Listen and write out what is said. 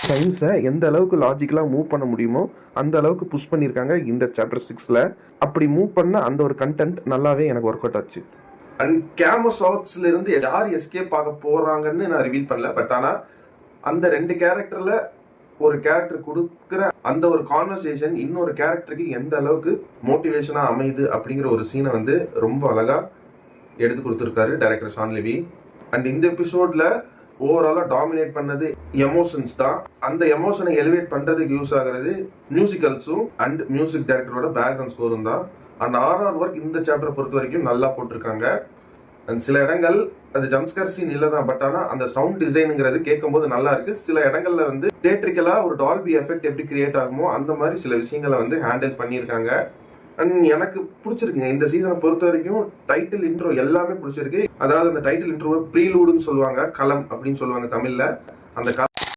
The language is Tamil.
சயின்ஸை எந்த அளவுக்கு லாஜிக்கலாக மூவ் பண்ண முடியுமோ அந்த அளவுக்கு புஷ் பண்ணியிருக்காங்க இந்த சாப்டர் 6ல். அப்படி மூவ் பண்ண அந்த ஒரு கண்டென்ட் நல்லாவே எனக்கு ஒர்க் அவுட் ஆச்சு. அண்ட் கேமோசாட்ஸ்ல இருந்து யார் எஸ்கேப் ஆக போறாங்கன்னு நான் ரிவீல் பண்ணல. பட் ஆனால் அந்த 2 கேரக்டர்ல ஒரு கேரக்டர் கொடுக்குற அந்த ஒரு கான்வர்சேஷன் இன்னொரு கேரக்டருக்கு எந்த அளவுக்கு மோட்டிவேஷனா அமையுது அப்படிங்கிற ஒரு சீனை வந்து ரொம்ப அழகா எடுத்து கொடுத்துருக்காரு டைரக்டர் ஷான் லெவி. அண்ட் இந்த எபிசோட்ல ஓவராலா டாமினேட் பண்ணது எமோஷன்ஸ் தான். அந்த எமோஷனை எலிவேட் பண்றதுக்கு யூஸ் ஆகுறது மியூசிக்கல்ஸும் அண்ட் மியூசிக் டைரக்டரோட பேக்ரவுண்ட் ஸ்கோரும் தான். அண்ட் ஆர்ஆர் ஒர்க் இந்த சாப்டரை பொறுத்த வரைக்கும் நல்லா போட்டிருக்காங்க. அண்ட் சில இடங்கள் அது ஜம்ஸ்கர் சீன் இல்லை தான், பட் ஆனால் அந்த சவுண்ட் டிசைனுங்கிறது கேட்கும் போது நல்லா இருக்கு. சில இடங்கள்ல வந்து தியேட்ரிக்கலா ஒரு டால்பி எஃபெக்ட் எப்படி கிரியேட் ஆகுமோ அந்த மாதிரி சில விஷயங்களை வந்து ஹேண்டில் பண்ணியிருக்காங்க. அண்ட் எனக்கு பிடிச்சிருக்குங்க இந்த சீசனை பொறுத்த வரைக்கும். டைட்டில் இன்ட்ரோ எல்லாமே பிடிச்சிருக்கு. அதாவது அந்த டைட்டில் இன்ட்ரோவை ப்ரீலூடுன்னு சொல்லுவாங்க, களம் அப்படின்னு சொல்லுவாங்க தமிழ்ல. அந்த